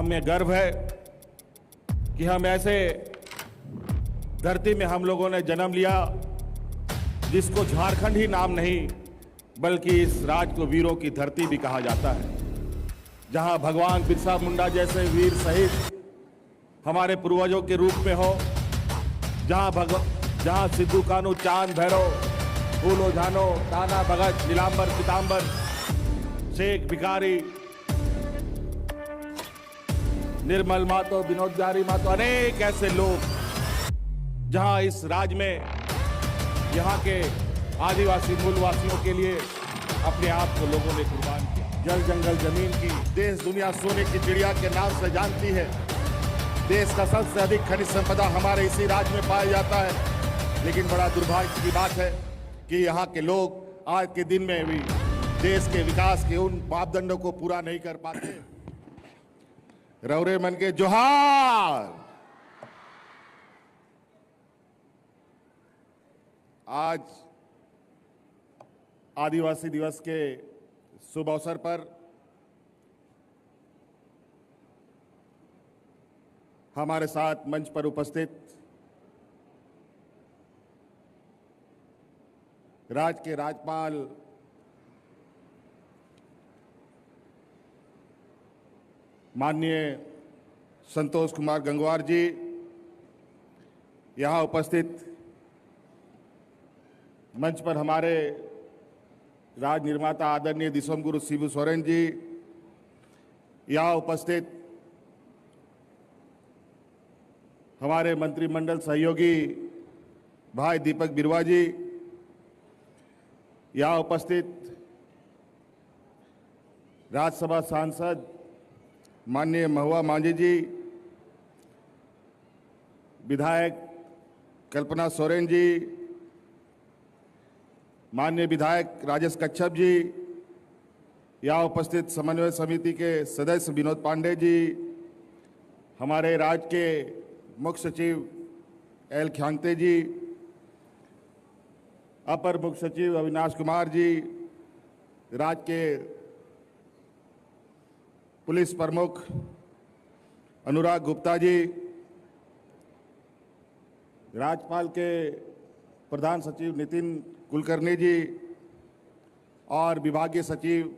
हमें गर्व है कि हम ऐसे धरती में हम लोगों ने जन्म लिया जिसको झारखंड ही नाम नहीं बल्कि इस राज्य को वीरों की धरती भी कहा जाता है, जहां भगवान बिरसा मुंडा जैसे वीर सहित हमारे पूर्वजों के रूप में हो, जहां सिद्धू कानू, चांद भैरव, फूलो झानो, ताना भगत, नीलांबर पीतांबर, शेख भिखारी, निर्मल मातो, विनोद बिहारी मातो, अनेक ऐसे लोग जहां इस राज्य में यहाँ के आदिवासी मूलवासियों के लिए अपने आप को लोगों ने कुर्बान किया। जल जंगल जमीन की देश दुनिया सोने की चिड़िया के नाम से जानती है। देश का सबसे अधिक खनिज संपदा हमारे इसी राज्य में पाया जाता है, लेकिन बड़ा दुर्भाग्य की बात है कि यहाँ के लोग आज के दिन में भी देश के विकास के उन मापदंडों को पूरा नहीं कर पाते। रौरे मन के जोहार। आज आदिवासी दिवस के शुभ अवसर पर हमारे साथ मंच पर उपस्थित राज्य के राज्यपाल माननीय संतोष कुमार गंगवार जी, यहाँ उपस्थित मंच पर हमारे राज निर्माता आदरणीय दिसोम गुरु शिबू सोरेन जी, यहाँ उपस्थित हमारे मंत्रिमंडल सहयोगी भाई दीपक बिरवा जी, यहाँ उपस्थित राज्यसभा सांसद माननीय महुआ मांझी जी, विधायक कल्पना सोरेन जी, माननीय विधायक राजेश कच्छप जी, यहाँ उपस्थित समन्वय समिति के सदस्य विनोद पांडे जी, हमारे राज्य के मुख्य सचिव एल ख्यांगते जी, अपर मुख्य सचिव अविनाश कुमार जी, राज्य के पुलिस प्रमुख अनुराग गुप्ता जी, राज्यपाल के प्रधान सचिव नितिन कुलकर्णी जी और विभागीय सचिव,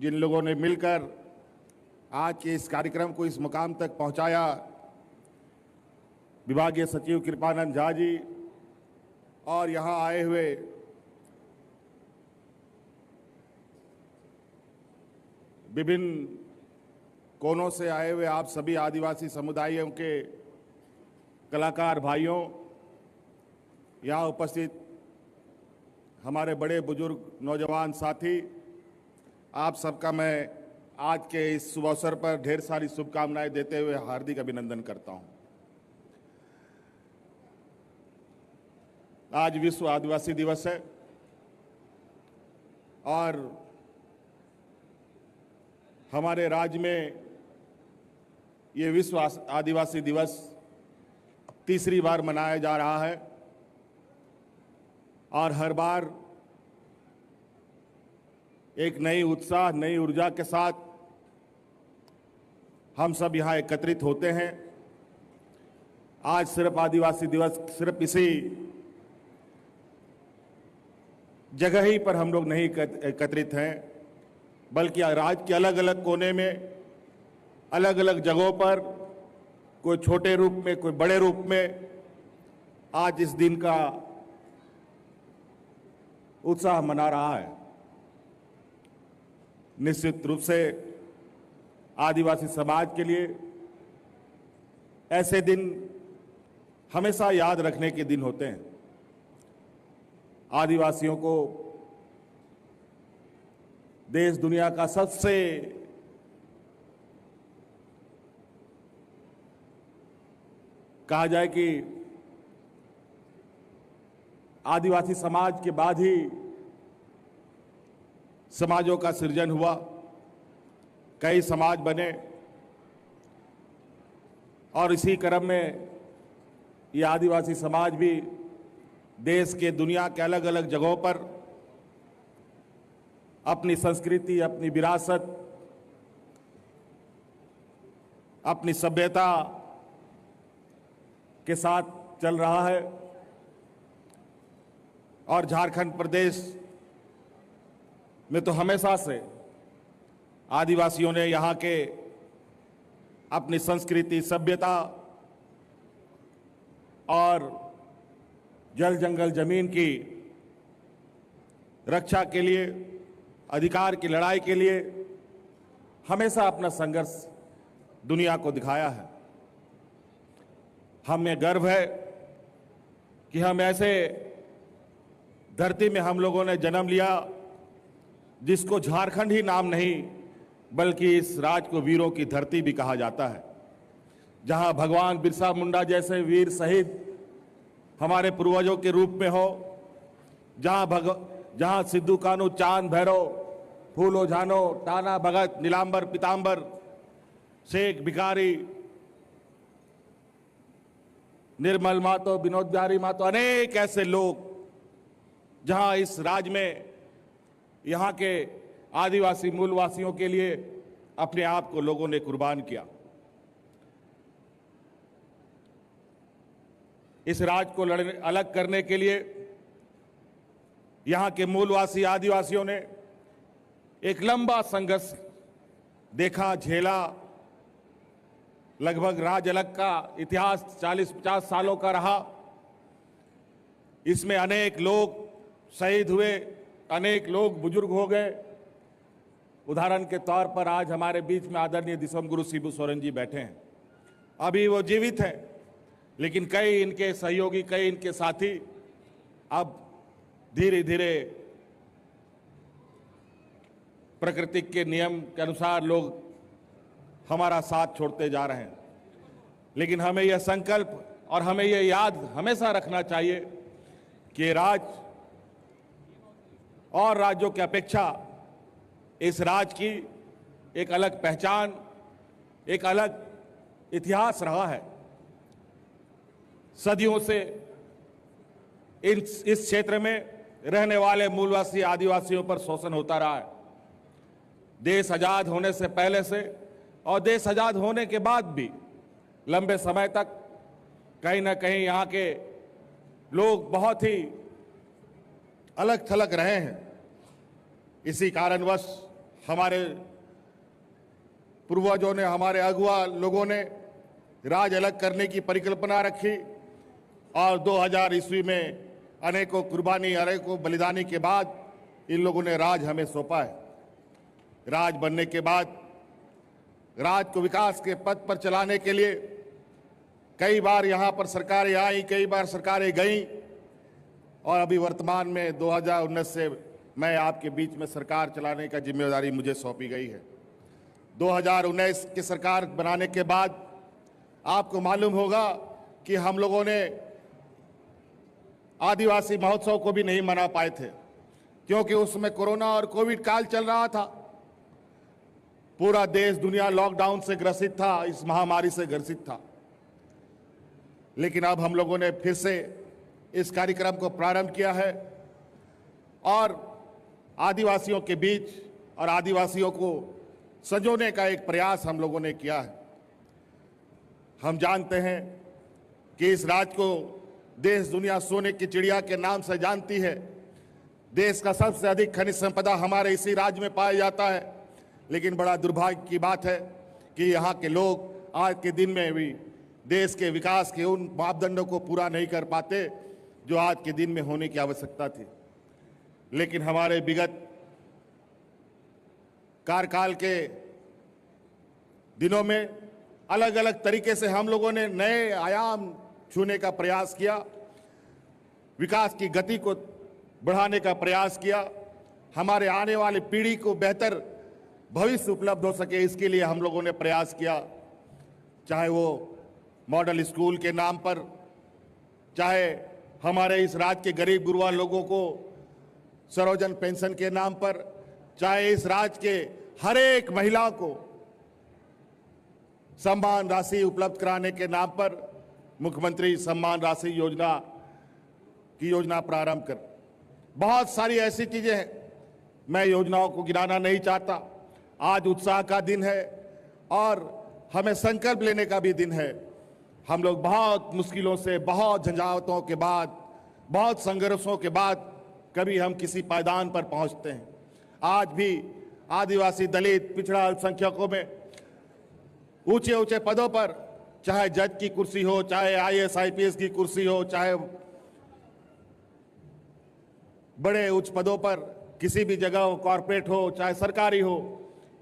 जिन लोगों ने मिलकर आज के इस कार्यक्रम को इस मुकाम तक पहुंचाया, विभागीय सचिव कृपानंद झा जी और यहाँ आए हुए विभिन्न कोनों से आए हुए आप सभी आदिवासी समुदायों के कलाकार भाइयों, यहाँ उपस्थित हमारे बड़े बुजुर्ग नौजवान साथी, आप सबका मैं आज के इस शुभ अवसर पर ढेर सारी शुभकामनाएं देते हुए हार्दिक अभिनंदन करता हूं। आज विश्व आदिवासी दिवस है और हमारे राज्य में ये विश्व आदिवासी दिवस तीसरी बार मनाया जा रहा है और हर बार एक नई उत्साह, नई ऊर्जा के साथ हम सब यहाँ एकत्रित होते हैं। आज सिर्फ आदिवासी दिवस सिर्फ इसी जगह ही पर हम लोग नहीं एकत्रित हैं, बल्कि राज्य के अलग अलग कोने में, अलग अलग जगहों पर, कोई छोटे रूप में, कोई बड़े रूप में आज इस दिन का उत्साह मना रहा है। निश्चित रूप से आदिवासी समाज के लिए ऐसे दिन हमेशा याद रखने के दिन होते हैं। आदिवासियों को देश दुनिया का सबसे कहा जाए कि आदिवासी समाज के बाद ही समाजों का सृजन हुआ, कई समाज बने और इसी क्रम में ये आदिवासी समाज भी देश के, दुनिया के अलग अलग जगहों पर अपनी संस्कृति, अपनी विरासत अपनी सभ्यता के साथ चल रहा है और झारखंड प्रदेश में तो हमेशा से आदिवासियों ने यहाँ के अपनी संस्कृति, सभ्यता और जल जंगल जमीन की रक्षा के लिए, अधिकार की लड़ाई के लिए हमेशा अपना संघर्ष दुनिया को दिखाया है। हमें गर्व है कि हम ऐसे धरती में हम लोगों ने जन्म लिया जिसको झारखंड ही नाम नहीं बल्कि इस राज्य को वीरों की धरती भी कहा जाता है, जहां भगवान बिरसा मुंडा जैसे वीर शहीद हमारे पूर्वजों के रूप में हो, जहां सिद्धू कान्हू, चांद भैरव, फूलो झानो, टाना भगत, नीलांबर पीतांबर, शेख भिखारी, निर्मल महतो, विनोद बिहारी महतो, अनेक ऐसे लोग जहां इस राज्य में यहाँ के आदिवासी मूलवासियों के लिए अपने आप को लोगों ने कुर्बान किया। इस राज्य को अलग करने के लिए यहाँ के मूलवासी आदिवासियों ने एक लंबा संघर्ष देखा, झेला। लगभग राज्य अलग का इतिहास 40-50 सालों का रहा। इसमें अनेक लोग शहीद हुए, अनेक लोग बुजुर्ग हो गए। उदाहरण के तौर पर आज हमारे बीच में आदरणीय दिसम गुरु शिबू सोरेन जी बैठे हैं। अभी वो जीवित हैं, लेकिन कई इनके सहयोगी, कई इनके साथी अब धीरे धीरे प्रकृति के नियम के अनुसार लोग हमारा साथ छोड़ते जा रहे हैं। लेकिन हमें यह संकल्प और हमें यह याद हमेशा रखना चाहिए कि राज्य और राज्यों की अपेक्षा इस राज्य की एक अलग पहचान, एक अलग इतिहास रहा है। सदियों से इस क्षेत्र में रहने वाले मूलवासी आदिवासियों पर शोषण होता रहा है। देश आजाद होने से पहले से और देश आजाद होने के बाद भी लंबे समय तक कहीं ना कहीं यहाँ के लोग बहुत ही अलग थलग रहे हैं। इसी कारणवश हमारे पूर्वजों ने, हमारे अगुआ लोगों ने राज अलग करने की परिकल्पना रखी और 2000 ईस्वी में अनेकों कुर्बानी, अनेकों बलिदानी के बाद इन लोगों ने राज हमें सौंपा है। राज बनने के बाद राज्य को विकास के पथ पर चलाने के लिए कई बार यहाँ पर सरकारें आई, कई बार सरकारें गईं और अभी वर्तमान में 2019 से मैं आपके बीच में सरकार चलाने का जिम्मेदारी मुझे सौंपी गई है। 2019 की सरकार बनाने के बाद आपको मालूम होगा कि हम लोगों ने आदिवासी महोत्सव को भी नहीं मना पाए थे, क्योंकि उसमें कोरोना और कोविड काल चल रहा था। पूरा देश, दुनिया लॉकडाउन से ग्रसित था, इस महामारी से ग्रसित था। लेकिन अब हम लोगों ने फिर से इस कार्यक्रम को प्रारंभ किया है और आदिवासियों के बीच और आदिवासियों को संजोने का एक प्रयास हम लोगों ने किया है। हम जानते हैं कि इस राज्य को देश दुनिया सोने की चिड़िया के नाम से जानती है। देश का सबसे अधिक खनिज संपदा हमारे इसी राज्य में पाया जाता है। लेकिन बड़ा दुर्भाग्य की बात है कि यहाँ के लोग आज के दिन में भी देश के विकास के उन मापदंडों को पूरा नहीं कर पाते जो आज के दिन में होने की आवश्यकता थी। लेकिन हमारे विगत कार्यकाल के दिनों में अलग अलग तरीके से हम लोगों ने नए आयाम छूने का प्रयास किया, विकास की गति को बढ़ाने का प्रयास किया, हमारे आने वाली पीढ़ी को बेहतर भविष्य उपलब्ध हो सके इसके लिए हम लोगों ने प्रयास किया। चाहे वो मॉडल स्कूल के नाम पर, चाहे हमारे इस राज्य के गरीब गुरबा लोगों को सर्वजन पेंशन के नाम पर, चाहे इस राज्य के हर एक महिला को सम्मान राशि उपलब्ध कराने के नाम पर मुख्यमंत्री सम्मान राशि योजना की योजना प्रारंभ कर, बहुत सारी ऐसी चीजें हैं। मैं योजनाओं को गिनाना नहीं चाहता। आज उत्साह का दिन है और हमें संकल्प लेने का भी दिन है। हम लोग बहुत मुश्किलों से, बहुत झंझावतों के बाद, बहुत संघर्षों के बाद कभी हम किसी पायदान पर पहुंचते हैं। आज भी आदिवासी, दलित, पिछड़ा अल्पसंख्यकों में ऊंचे ऊंचे पदों पर, चाहे जज की कुर्सी हो, चाहे आईएएस आईपीएस की कुर्सी हो, चाहे बड़े उच्च पदों पर किसी भी जगह हो, कॉरपोरेट हो चाहे सरकारी हो,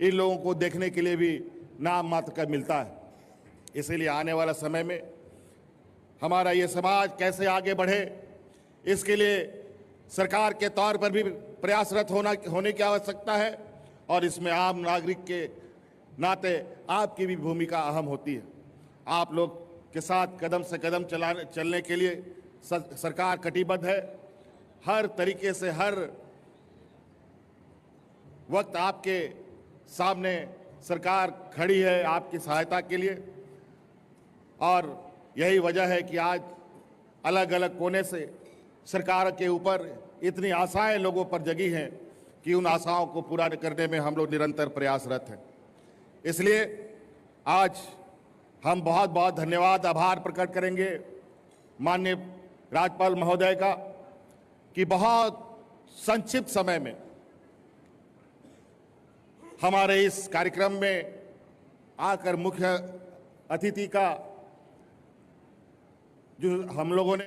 इन लोगों को देखने के लिए भी नाम मात्र का मिलता है। इसीलिए आने वाला समय में हमारा ये समाज कैसे आगे बढ़े, इसके लिए सरकार के तौर पर भी प्रयासरत होने की आवश्यकता है और इसमें आम नागरिक के नाते आपकी भी भूमिका अहम होती है। आप लोग के साथ कदम से कदम चलने के लिए सरकार कटिबद्ध है। हर तरीके से, हर वक्त आपके सामने सरकार खड़ी है आपकी सहायता के लिए और यही वजह है कि आज अलग अलग कोने से सरकार के ऊपर इतनी आशाएं लोगों पर जगी हैं कि उन आशाओं को पूरा करने में हम लोग निरंतर प्रयासरत हैं। इसलिए आज हम बहुत बहुत धन्यवाद, आभार प्रकट करेंगे माननीय राज्यपाल महोदय का कि बहुत संक्षिप्त समय में हमारे इस कार्यक्रम में आकर मुख्य अतिथि का जो हम लोगों ने